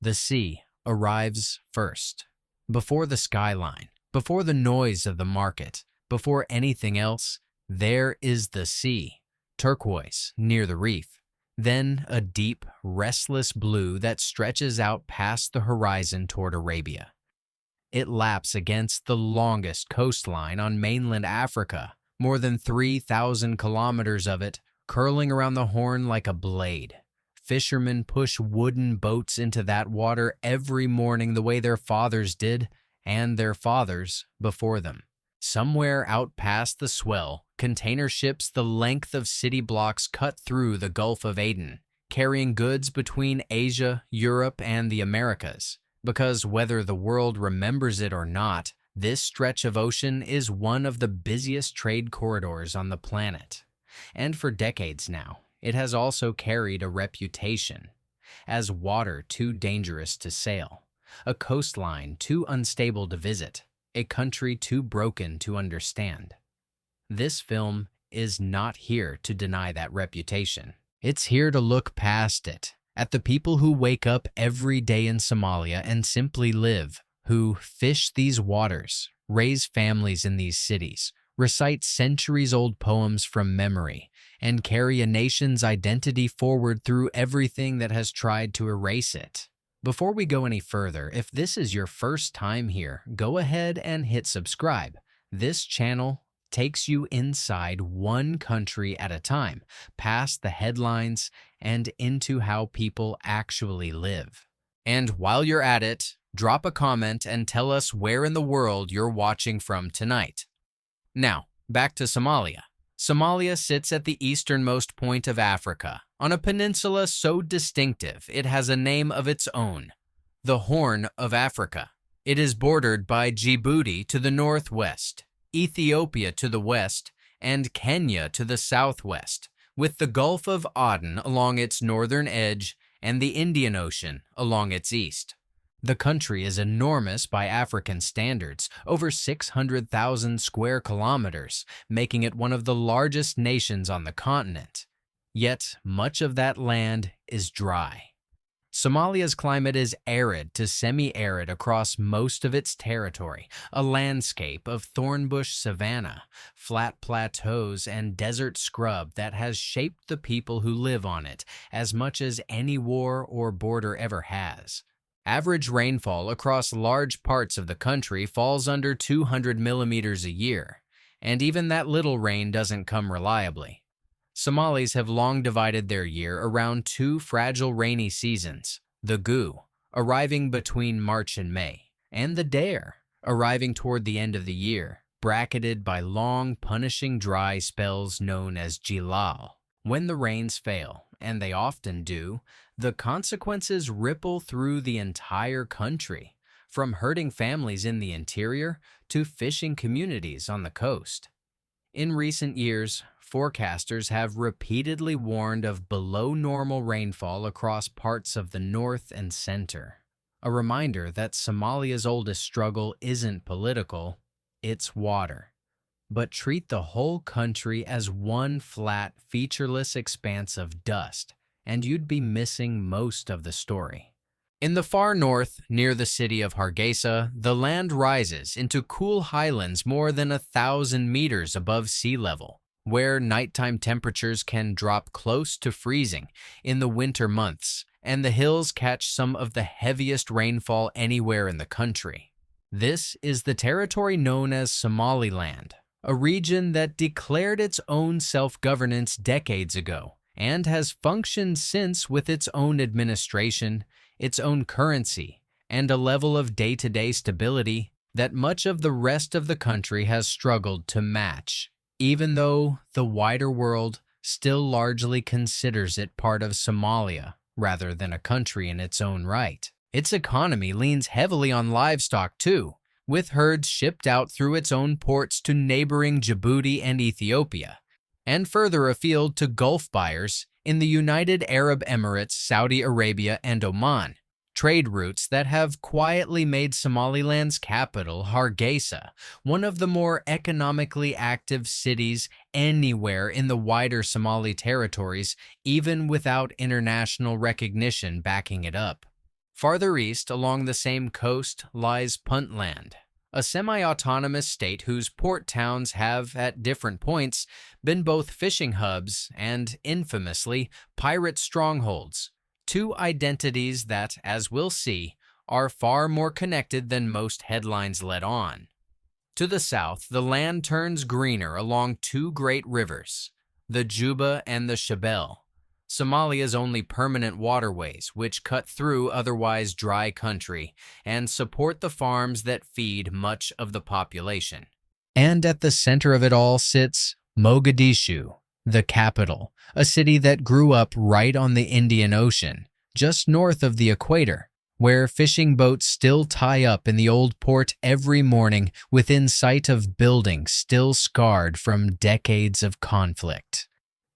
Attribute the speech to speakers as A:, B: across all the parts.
A: The sea arrives first. Before the skyline, before the noise of the market, before anything else, there is the sea, turquoise near the reef. Then a deep, restless blue that stretches out past the horizon toward Arabia. It laps against the longest coastline on mainland Africa, more than 3,000 kilometers of it, curling around the Horn like a blade. Fishermen push wooden boats into that water every morning the way their fathers did, and their fathers before them. Somewhere out past the swell, container ships the length of city blocks cut through the Gulf of Aden, carrying goods between Asia, Europe, and the Americas. Because whether the world remembers it or not, this stretch of ocean is one of the busiest trade corridors on the planet. And for decades now, it has also carried a reputation as water too dangerous to sail, a coastline too unstable to visit, a country too broken to understand. This film is not here to deny that reputation. It's here to look past it, at the people who wake up every day in Somalia and simply live, who fish these waters, raise families in these cities, recite centuries-old poems from memory, and carry a nation's identity forward through everything that has tried to erase it. Before we go any further, if this is your first time here, go ahead and hit subscribe. This channel takes you inside one country at a time, past the headlines and into how people actually live. And while you're at it, drop a comment and tell us where in the world you're watching from tonight. Now, back to Somalia. Somalia sits at the easternmost point of Africa, on a peninsula so distinctive it has a name of its own, the Horn of Africa. It is bordered by Djibouti to the northwest, Ethiopia to the west, and Kenya to the southwest, with the Gulf of Aden along its northern edge and the Indian Ocean along its east. The country is enormous by African standards, over 600,000 square kilometers, making it one of the largest nations on the continent. Yet, much of that land is dry. Somalia's climate is arid to semi-arid across most of its territory, a landscape of thornbush savanna, flat plateaus, and desert scrub that has shaped the people who live on it as much as any war or border ever has. Average rainfall across large parts of the country falls under 200 millimeters a year, and even that little rain doesn't come reliably. Somalis have long divided their year around two fragile rainy seasons, the Gu, arriving between March and May, and the Dare, arriving toward the end of the year, bracketed by long, punishing dry spells known as Jilal. When the rains fail, and they often do, the consequences ripple through the entire country, from hurting families in the interior to fishing communities on the coast. In recent years, forecasters have repeatedly warned of below-normal rainfall across parts of the north and center. A reminder that Somalia's oldest struggle isn't political, it's water. But treat the whole country as one flat, featureless expanse of dust, and you'd be missing most of the story. In the far north, near the city of Hargeisa, the land rises into cool highlands more than 1,000 meters above sea level, where nighttime temperatures can drop close to freezing in the winter months, and the hills catch some of the heaviest rainfall anywhere in the country. This is the territory known as Somaliland, a region that declared its own self-governance decades ago and has functioned since with its own administration, its own currency, and a level of day-to-day stability that much of the rest of the country has struggled to match, even though the wider world still largely considers it part of Somalia rather than a country in its own right. Its economy leans heavily on livestock too, with herds shipped out through its own ports to neighboring Djibouti and Ethiopia, and further afield to Gulf buyers in the United Arab Emirates, Saudi Arabia, and Oman, trade routes that have quietly made Somaliland's capital, Hargeisa, one of the more economically active cities anywhere in the wider Somali territories, even without international recognition backing it up. Farther east, along the same coast, lies Puntland, a semi-autonomous state whose port towns have, at different points, been both fishing hubs and, infamously, pirate strongholds, two identities that, as we'll see, are far more connected than most headlines let on. To the south, the land turns greener along two great rivers, the Juba and the Shabelle, Somalia's only permanent waterways, which cut through otherwise dry country and support the farms that feed much of the population. And at the center of it all sits Mogadishu, the capital, a city that grew up right on the Indian Ocean, just north of the equator, where fishing boats still tie up in the old port every morning within sight of buildings still scarred from decades of conflict.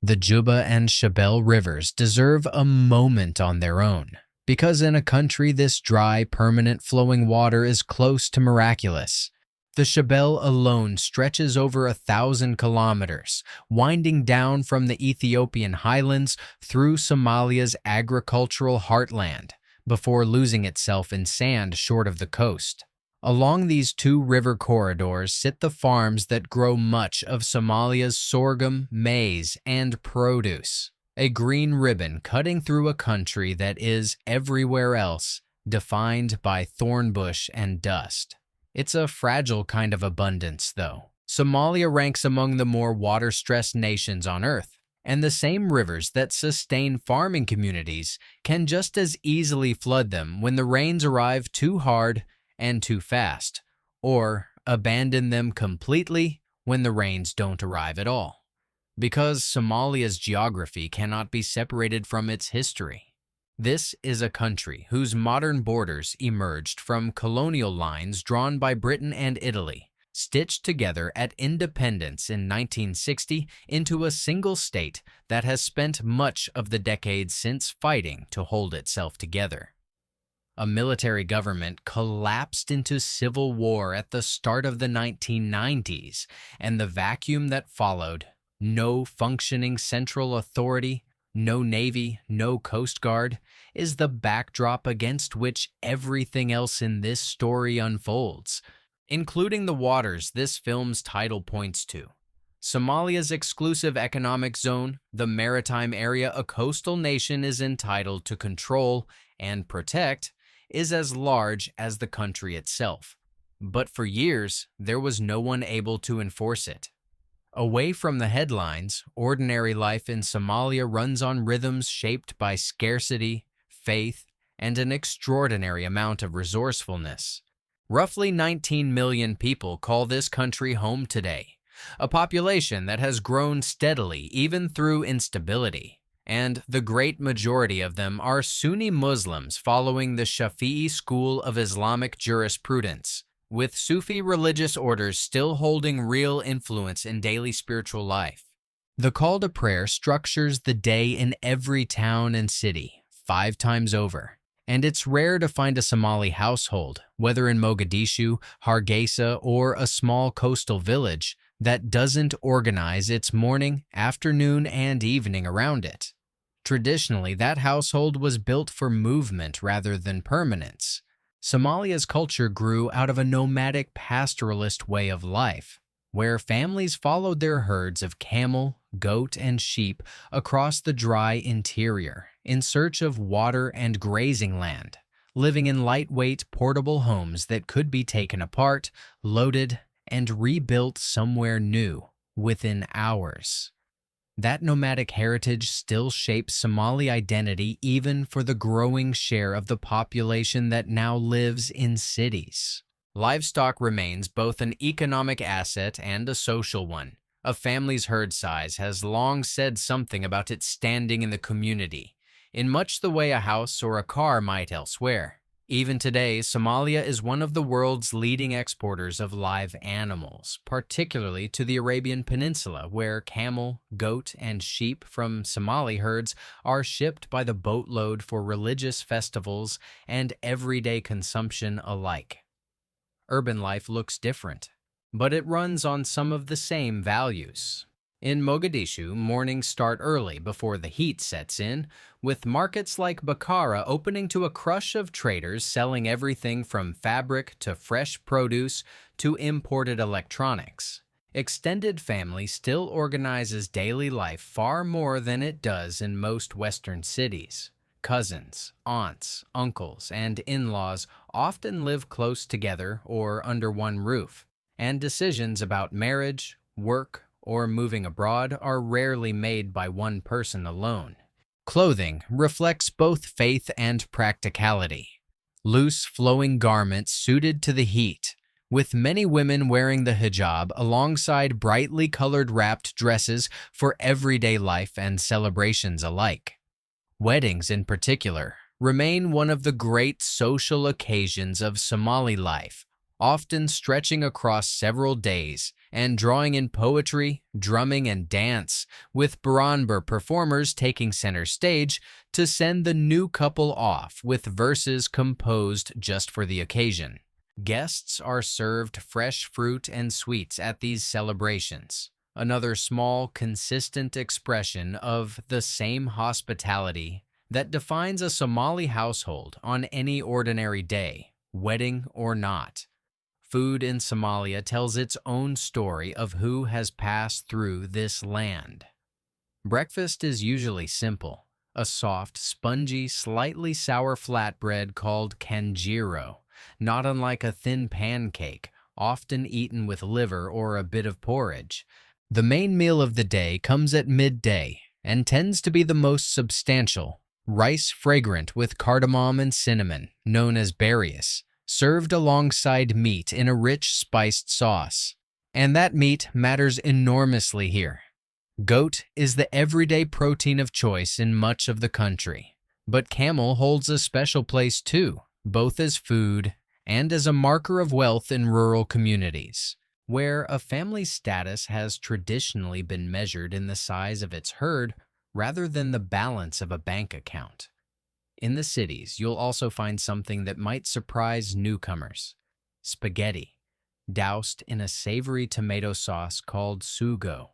A: The Juba and Shabelle rivers deserve a moment on their own, because in a country this dry, permanent flowing water is close to miraculous. The Shabelle alone stretches over 1,000 kilometers, winding down from the Ethiopian highlands through Somalia's agricultural heartland, before losing itself in sand short of the coast. Along these two river corridors sit the farms that grow much of Somalia's sorghum, maize, and produce, a green ribbon cutting through a country that is, everywhere else, defined by thornbush and dust. It's a fragile kind of abundance, though. Somalia ranks among the more water-stressed nations on Earth, and the same rivers that sustain farming communities can just as easily flood them when the rains arrive too hard and too fast, or abandon them completely when the rains don't arrive at all. Because Somalia's geography cannot be separated from its history. This is a country whose modern borders emerged from colonial lines drawn by Britain and Italy, stitched together at independence in 1960 into a single state that has spent much of the decades since fighting to hold itself together. A military government collapsed into civil war at the start of the 1990s, and the vacuum that followed, no functioning central authority, no Navy, no Coast Guard, is the backdrop against which everything else in this story unfolds, including the waters this film's title points to. Somalia's exclusive economic zone, the maritime area a coastal nation is entitled to control and protect, is as large as the country itself. But for years, there was no one able to enforce it. Away from the headlines, ordinary life in Somalia runs on rhythms shaped by scarcity, faith, and an extraordinary amount of resourcefulness. Roughly 19 million people call this country home today, a population that has grown steadily even through instability. And the great majority of them are Sunni Muslims following the Shafi'i school of Islamic jurisprudence, with Sufi religious orders still holding real influence in daily spiritual life. The call to prayer structures the day in every town and city, 5 times over, and it's rare to find a Somali household, whether in Mogadishu, Hargeisa, or a small coastal village, that doesn't organize its morning, afternoon, and evening around it. Traditionally, that household was built for movement rather than permanence. Somalia's culture grew out of a nomadic pastoralist way of life, where families followed their herds of camel, goat, and sheep across the dry interior in search of water and grazing land, living in lightweight, portable homes that could be taken apart, loaded, and rebuilt somewhere new within hours. That nomadic heritage still shapes Somali identity even for the growing share of the population that now lives in cities. Livestock remains both an economic asset and a social one. A family's herd size has long said something about its standing in the community, in much the way a house or a car might elsewhere. Even today, Somalia is one of the world's leading exporters of live animals, particularly to the Arabian Peninsula, where camel, goat, and sheep from Somali herds are shipped by the boatload for religious festivals and everyday consumption alike. Urban life looks different, but it runs on some of the same values. In Mogadishu, mornings start early before the heat sets in, with markets like Bakara opening to a crush of traders selling everything from fabric to fresh produce to imported electronics. Extended family still organizes daily life far more than it does in most Western cities. Cousins, aunts, uncles, and in-laws often live close together or under one roof, and decisions about marriage, work, or moving abroad are rarely made by one person alone. Clothing reflects both faith and practicality. Loose, flowing garments suited to the heat, with many women wearing the hijab alongside brightly colored wrapped dresses for everyday life and celebrations alike. Weddings, in particular, remain one of the great social occasions of Somali life, often stretching across several days and drawing in poetry, drumming, and dance, with Baranbar performers taking center stage to send the new couple off with verses composed just for the occasion. Guests are served fresh fruit and sweets at these celebrations, another small, consistent expression of the same hospitality that defines a Somali household on any ordinary day, wedding or not. Food in Somalia tells its own story of who has passed through this land. Breakfast is usually simple, a soft, spongy, slightly sour flatbread called kanjiro, not unlike a thin pancake, often eaten with liver or a bit of porridge. The main meal of the day comes at midday and tends to be the most substantial, rice fragrant with cardamom and cinnamon, known as barius, served alongside meat in a rich spiced sauce. And that meat matters enormously here. Goat is the everyday protein of choice in much of the country, but camel holds a special place too, both as food and as a marker of wealth in rural communities, where a family's status has traditionally been measured in the size of its herd rather than the balance of a bank account. In the cities, you'll also find something that might surprise newcomers: spaghetti, doused in a savory tomato sauce called sugo,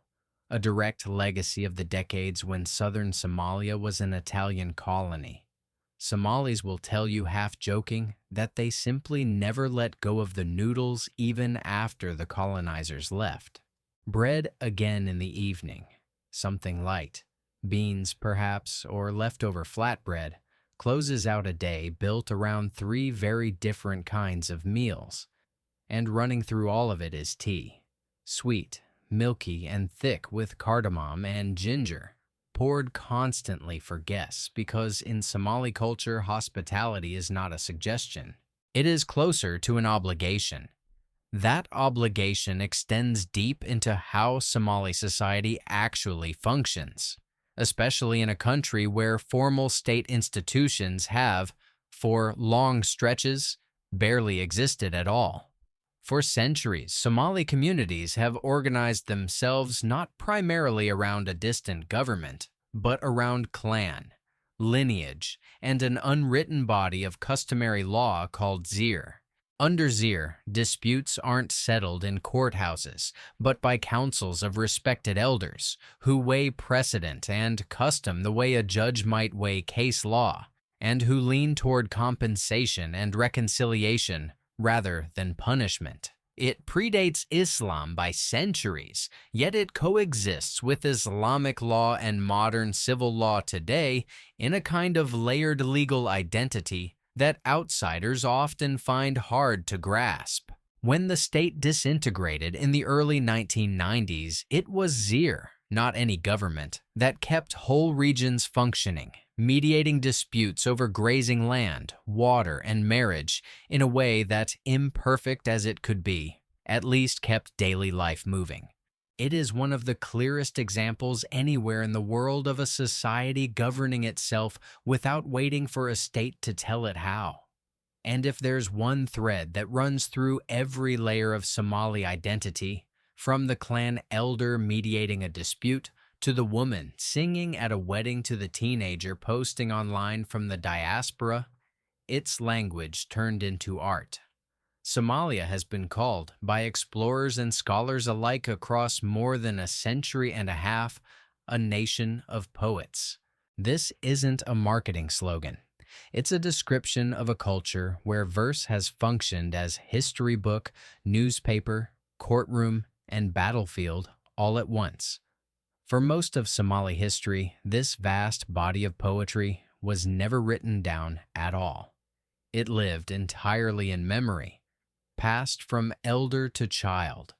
A: a direct legacy of the decades when southern Somalia was an Italian colony. Somalis will tell you, half joking, that they simply never let go of the noodles even after the colonizers left. Bread again in the evening, something light, beans perhaps, or leftover flatbread, closes out a day built around three very different kinds of meals. And running through all of it is tea, sweet, milky, and thick with cardamom and ginger, poured constantly for guests because in Somali culture, hospitality is not a suggestion. It is closer to an obligation. That obligation extends deep into how Somali society actually functions, especially in a country where formal state institutions have, for long stretches, barely existed at all. For centuries, Somali communities have organized themselves not primarily around a distant government, but around clan, lineage, and an unwritten body of customary law called zir. Under zir, disputes aren't settled in courthouses, but by councils of respected elders who weigh precedent and custom the way a judge might weigh case law, and who lean toward compensation and reconciliation rather than punishment. It predates Islam by centuries, yet it coexists with Islamic law and modern civil law today in a kind of layered legal identity that outsiders often find hard to grasp. When the state disintegrated in the early 1990s, it was zir, not any government, that kept whole regions functioning, mediating disputes over grazing land, water, and marriage in a way that, imperfect as it could be, at least kept daily life moving. It is one of the clearest examples anywhere in the world of a society governing itself without waiting for a state to tell it how. And if there's one thread that runs through every layer of Somali identity, from the clan elder mediating a dispute to the woman singing at a wedding to the teenager posting online from the diaspora, it's language turned into art. Somalia has been called, by explorers and scholars alike across more than a century and a half, a nation of poets. This isn't a marketing slogan. It's a description of a culture where verse has functioned as history book, newspaper, courtroom, and battlefield all at once. For most of Somali history, this vast body of poetry was never written down at all. It lived entirely in memory, passed from elder to child,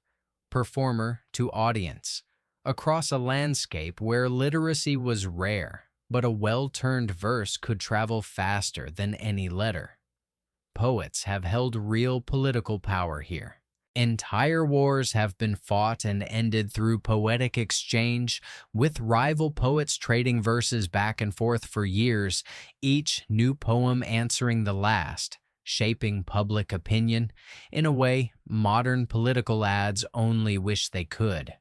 A: performer to audience, across a landscape where literacy was rare, but a well-turned verse could travel faster than any letter. Poets have held real political power here. Entire wars have been fought and ended through poetic exchange, with rival poets trading verses back and forth for years, each new poem answering the last, shaping public opinion in a way modern political ads only wish they could.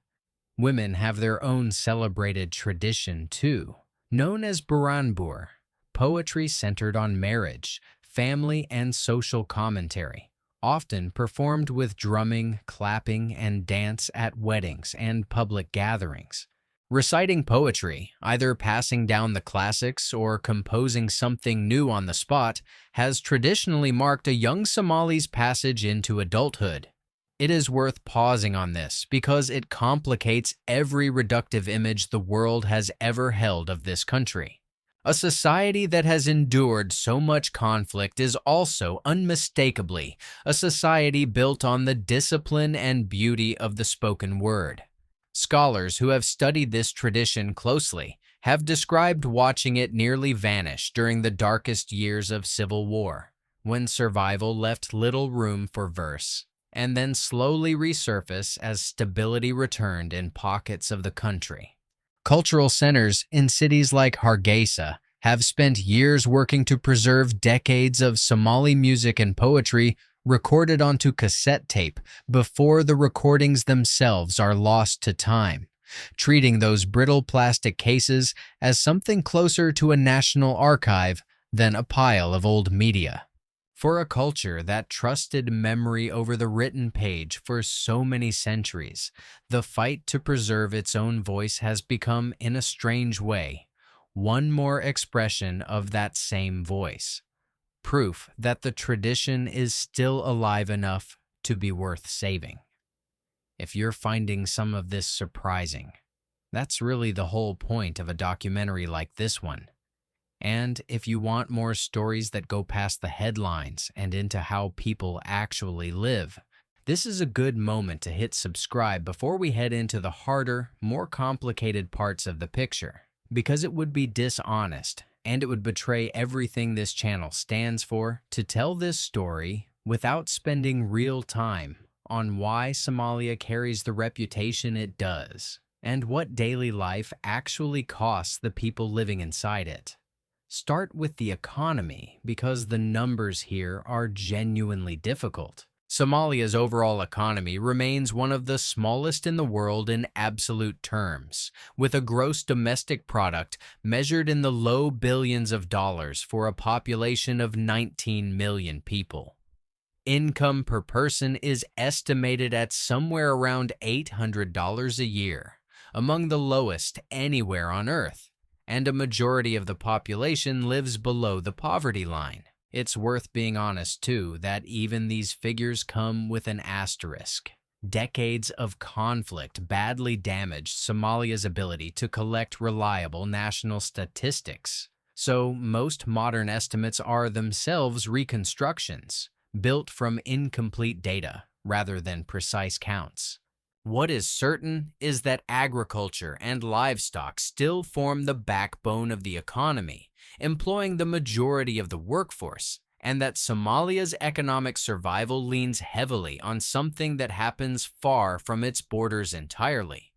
A: Women have their own celebrated tradition too, known as Buranbur, poetry centered on marriage, family, and social commentary, often performed with drumming, clapping, and dance at weddings and public gatherings. Reciting poetry, either passing down the classics or composing something new on the spot, has traditionally marked a young Somali's passage into adulthood. It is worth pausing on this because it complicates every reductive image the world has ever held of this country. A society that has endured so much conflict is also unmistakably a society built on the discipline and beauty of the spoken word. Scholars who have studied this tradition closely have described watching it nearly vanish during the darkest years of civil war, when survival left little room for verse, and then slowly resurface as stability returned in pockets of the country. Cultural centers in cities like Hargeisa have spent years working to preserve decades of Somali music and poetry recorded onto cassette tape before the recordings themselves are lost to time, treating those brittle plastic cases as something closer to a national archive than a pile of old media. For a culture that trusted memory over the written page for so many centuries, the fight to preserve its own voice has become, in a strange way, one more expression of that same voice. Proof that the tradition is still alive enough to be worth saving. If you're finding some of this surprising, that's really the whole point of a documentary like this one. And if you want more stories that go past the headlines and into how people actually live, this is a good moment to hit subscribe before we head into the harder, more complicated parts of the picture, because it would be dishonest and it would betray everything this channel stands for to tell this story without spending real time on why Somalia carries the reputation it does and what daily life actually costs the people living inside it. Start with the economy because the numbers here are genuinely difficult. Somalia's overall economy remains one of the smallest in the world in absolute terms, with a gross domestic product measured in the low billions of dollars for a population of 19 million people. Income per person is estimated at somewhere around $800 a year, among the lowest anywhere on Earth, and a majority of the population lives below the poverty line. It's worth being honest, too, that even these figures come with an asterisk. Decades of conflict badly damaged Somalia's ability to collect reliable national statistics. So most modern estimates are themselves reconstructions, built from incomplete data rather than precise counts. What is certain is that agriculture and livestock still form the backbone of the economy, employing the majority of the workforce, and that Somalia's economic survival leans heavily on something that happens far from its borders entirely: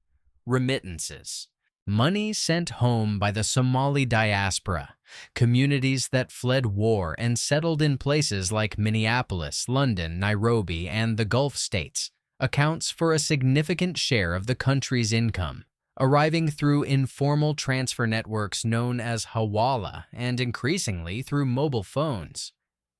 A: remittances. Money sent home by the Somali diaspora, communities that fled war and settled in places like Minneapolis, London, Nairobi, and the Gulf states, accounts for a significant share of the country's income, arriving through informal transfer networks known as hawala and increasingly through mobile phones.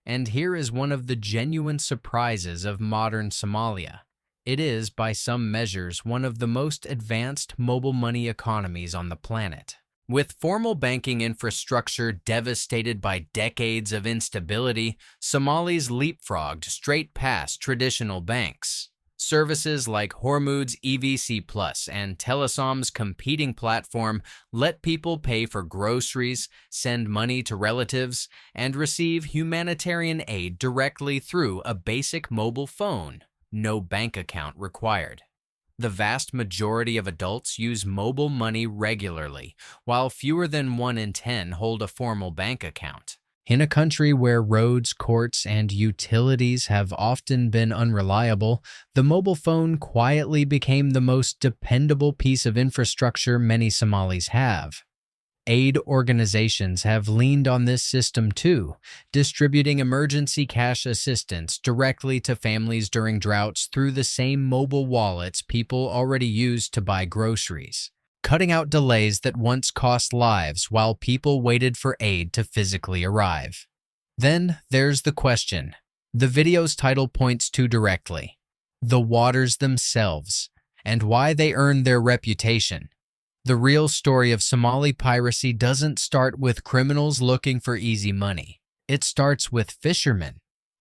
A: And here is one of the genuine surprises of modern Somalia. It is, by some measures, one of the most advanced mobile money economies on the planet. With formal banking infrastructure devastated by decades of instability, Somalis leapfrogged straight past traditional banks. Services like Hormuz's EVC Plus and Telesom's competing platform let people pay for groceries, send money to relatives, and receive humanitarian aid directly through a basic mobile phone. No bank account required. The vast majority of adults use mobile money regularly, while fewer than 1 in 10 hold a formal bank account. In a country where roads, courts, and utilities have often been unreliable, the mobile phone quietly became the most dependable piece of infrastructure many Somalis have. Aid organizations have leaned on this system too, distributing emergency cash assistance directly to families during droughts through the same mobile wallets people already use to buy groceries, cutting out delays that once cost lives while people waited for aid to physically arrive. Then there's the question the video's title points to directly: the waters themselves, and why they earned their reputation. The real story of Somali piracy doesn't start with criminals looking for easy money. It starts with fishermen.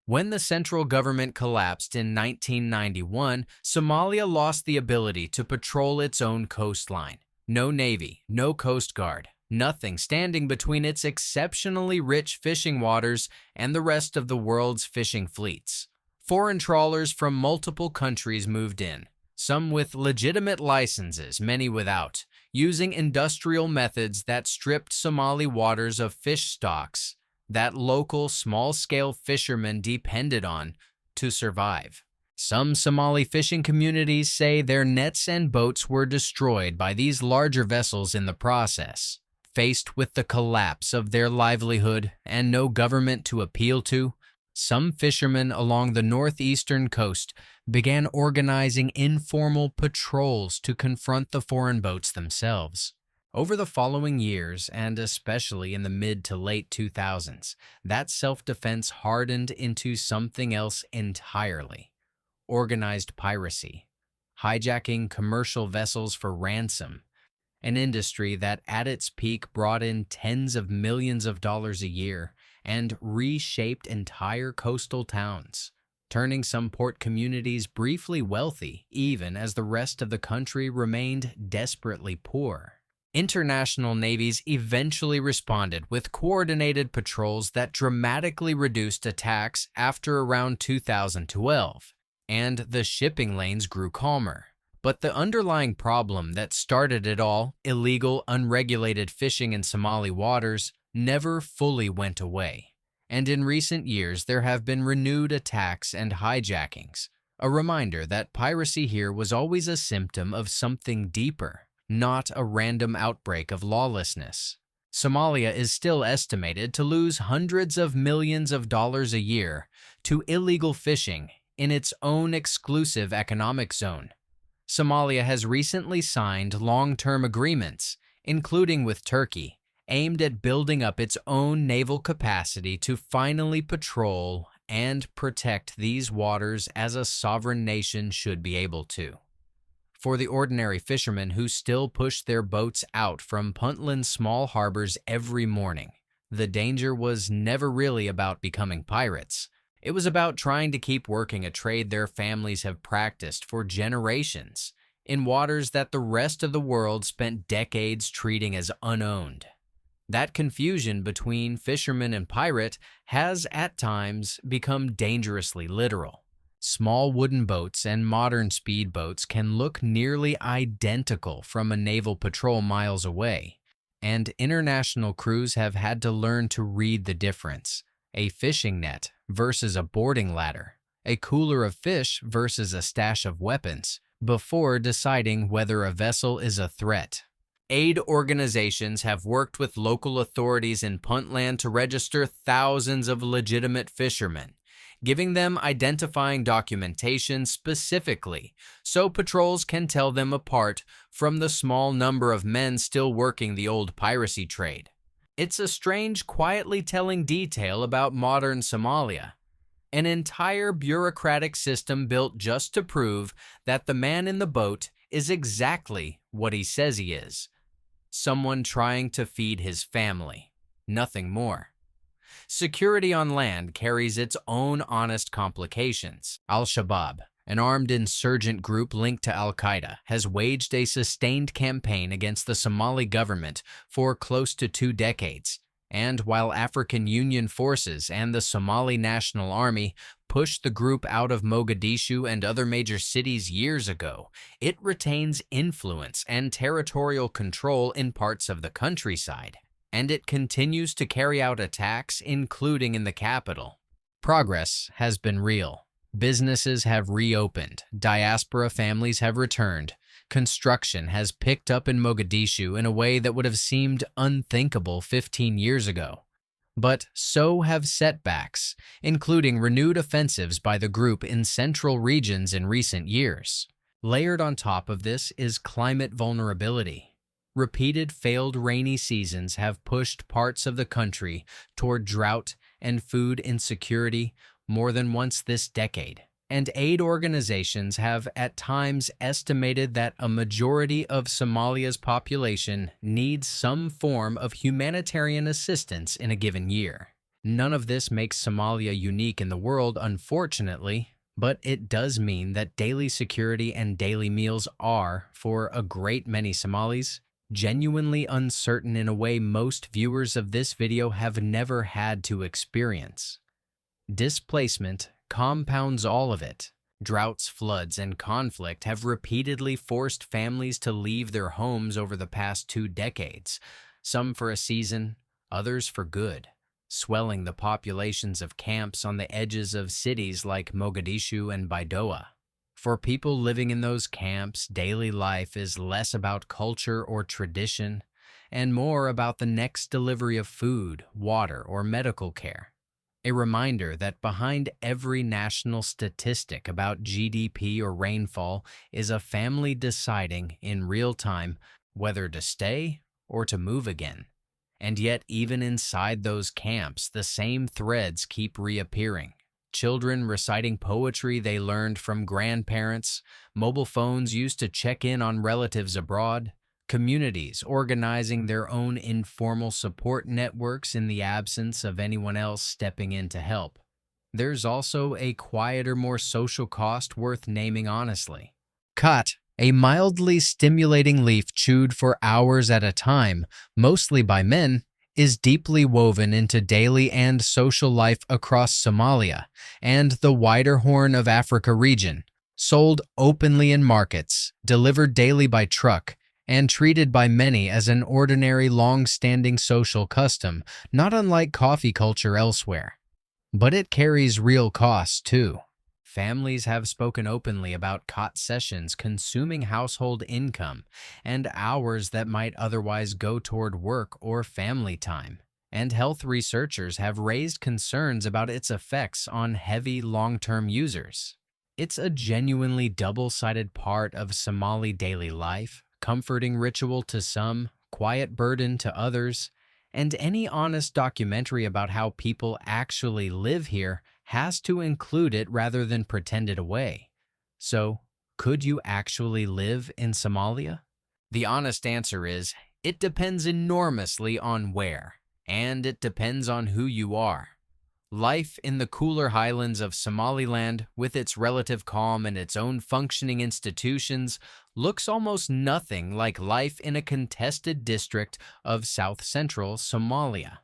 A: When the central government collapsed in 1991, Somalia lost the ability to patrol its own coastline. No navy, no coast guard, nothing standing between its exceptionally rich fishing waters and the rest of the world's fishing fleets. Foreign trawlers from multiple countries moved in, some with legitimate licenses, many without, using industrial methods that stripped Somali waters of fish stocks that local small-scale fishermen depended on to survive. Some Somali fishing communities say their nets and boats were destroyed by these larger vessels in the process. Faced with the collapse of their livelihood and no government to appeal to, some fishermen along the northeastern coast began organizing informal patrols to confront the foreign boats themselves. Over the following years, and especially in the mid to late 2000s, that self-defense hardened into something else entirely: organized piracy, hijacking commercial vessels for ransom, an industry that at its peak brought in tens of millions of dollars a year and reshaped entire coastal towns, turning some port communities briefly wealthy even as the rest of the country remained desperately poor. International navies eventually responded with coordinated patrols that dramatically reduced attacks after around 2012, and the shipping lanes grew calmer. But the underlying problem that started it all, illegal, unregulated fishing in Somali waters, never fully went away. And in recent years, there have been renewed attacks and hijackings, a reminder that piracy here was always a symptom of something deeper, not a random outbreak of lawlessness. Somalia is still estimated to lose hundreds of millions of dollars a year to illegal fishing in its own exclusive economic zone. Somalia has recently signed long-term agreements, including with Turkey, aimed at building up its own naval capacity to finally patrol and protect these waters as a sovereign nation should be able to. For the ordinary fishermen who still push their boats out from Puntland's small harbors every morning, the danger was never really about becoming pirates. It was about trying to keep working a trade their families have practiced for generations in waters that the rest of the world spent decades treating as unowned. That confusion between fisherman and pirate has, at times, become dangerously literal. Small wooden boats and modern speedboats can look nearly identical from a naval patrol miles away, and international crews have had to learn to read the difference: a fishing net versus a boarding ladder, a cooler of fish versus a stash of weapons, before deciding whether a vessel is a threat. Aid organizations have worked with local authorities in Puntland to register thousands of legitimate fishermen, giving them identifying documentation specifically so patrols can tell them apart from the small number of men still working the old piracy trade. It's a strange, quietly telling detail about modern Somalia. An entire bureaucratic system built just to prove that the man in the boat is exactly what he says he is. Someone trying to feed his family. Nothing more. Security on land carries its own honest complications. Al-Shabaab, an armed insurgent group linked to Al-Qaeda, has waged a sustained campaign against the Somali government for close to 2 decades. And while African Union forces and the Somali National Army pushed the group out of Mogadishu and other major cities years ago, it retains influence and territorial control in parts of the countryside, and it continues to carry out attacks, including in the capital. Progress has been real. Businesses have reopened, diaspora families have returned, construction has picked up in Mogadishu in a way that would have seemed unthinkable 15 years ago. But so have setbacks, including renewed offensives by the group in central regions in recent years. Layered on top of this is climate vulnerability. Repeated failed rainy seasons have pushed parts of the country toward drought and food insecurity more than once this decade. And aid organizations have at times estimated that a majority of Somalia's population needs some form of humanitarian assistance in a given year. None of this makes Somalia unique in the world, unfortunately, but it does mean that daily security and daily meals are, for a great many Somalis, genuinely uncertain in a way most viewers of this video have never had to experience. Displacement compounds all of it. Droughts, floods, and conflict have repeatedly forced families to leave their homes over the past 2 decades, some for a season, others for good, swelling the populations of camps on the edges of cities like Mogadishu and Baidoa. For people living in those camps, daily life is less about culture or tradition and more about the next delivery of food, water, or medical care. A reminder that behind every national statistic about GDP or rainfall is a family deciding in real time whether to stay or to move again. And yet, even inside those camps, the same threads keep reappearing. Children reciting poetry they learned from grandparents, mobile phones used to check in on relatives abroad, communities organizing their own informal support networks in the absence of anyone else stepping in to help. There's also a quieter, more social cost worth naming honestly. Khat, a mildly stimulating leaf chewed for hours at a time, mostly by men, is deeply woven into daily and social life across Somalia and the wider Horn of Africa region, sold openly in markets, delivered daily by truck, and treated by many as an ordinary long-standing social custom, not unlike coffee culture elsewhere. But it carries real costs, too. Families have spoken openly about Khat sessions consuming household income and hours that might otherwise go toward work or family time. And health researchers have raised concerns about its effects on heavy long-term users. It's a genuinely double-sided part of Somali daily life, comforting ritual to some, quiet burden to others, and any honest documentary about how people actually live here has to include it rather than pretend it away. So, could you actually live in Somalia? The honest answer is, it depends enormously on where, and it depends on who you are. Life in the cooler highlands of Somaliland, with its relative calm and its own functioning institutions, looks almost nothing like life in a contested district of south-central Somalia.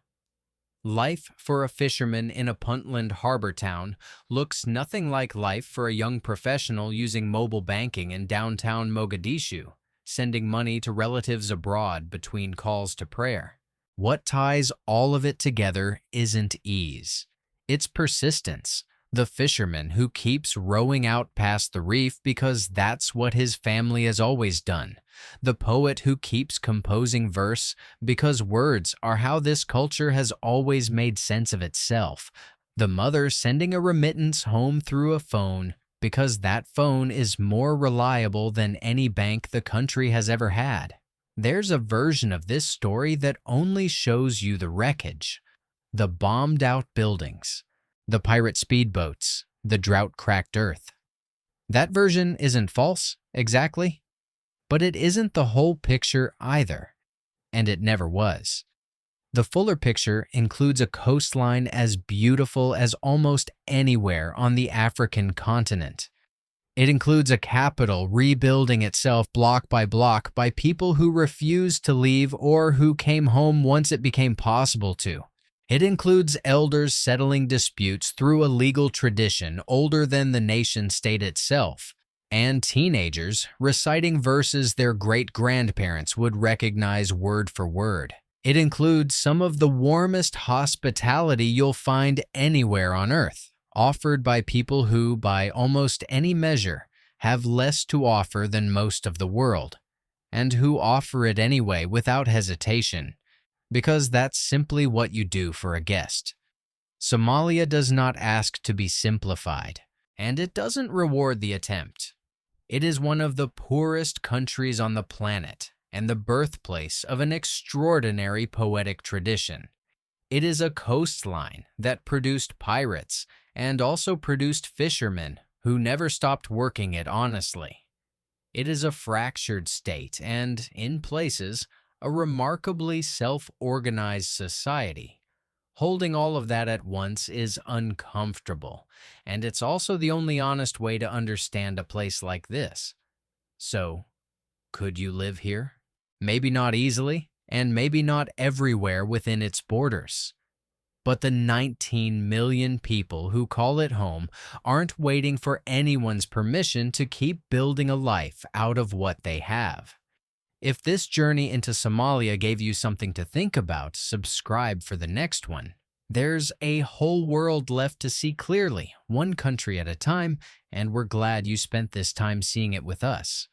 A: Life for a fisherman in a Puntland harbor town looks nothing like life for a young professional using mobile banking in downtown Mogadishu, sending money to relatives abroad between calls to prayer. What ties all of it together isn't ease. It's persistence. The fisherman who keeps rowing out past the reef because that's what his family has always done. The poet who keeps composing verse because words are how this culture has always made sense of itself. The mother sending a remittance home through a phone because that phone is more reliable than any bank the country has ever had. There's a version of this story that only shows you the wreckage, the bombed-out buildings, the pirate speedboats, the drought-cracked earth. That version isn't false, exactly, but it isn't the whole picture either, and it never was. The fuller picture includes a coastline as beautiful as almost anywhere on the African continent. It includes a capital rebuilding itself block by people who refused to leave or who came home once it became possible to. It includes elders settling disputes through a legal tradition older than the nation-state itself, and teenagers reciting verses their great-grandparents would recognize word for word. It includes some of the warmest hospitality you'll find anywhere on Earth, offered by people who, by almost any measure, have less to offer than most of the world, and who offer it anyway without hesitation, because that's simply what you do for a guest. Somalia does not ask to be simplified, and it doesn't reward the attempt. It is one of the poorest countries on the planet, and the birthplace of an extraordinary poetic tradition. It is a coastline that produced pirates and also produced fishermen who never stopped working it honestly. It is a fractured state and, in places, a remarkably self-organized society. Holding all of that at once is uncomfortable, and it's also the only honest way to understand a place like this. So, could you live here? Maybe not easily, and maybe not everywhere within its borders. But the 19 million people who call it home aren't waiting for anyone's permission to keep building a life out of what they have. If this journey into Somalia gave you something to think about, subscribe for the next one. There's a whole world left to see clearly, one country at a time, and we're glad you spent this time seeing it with us.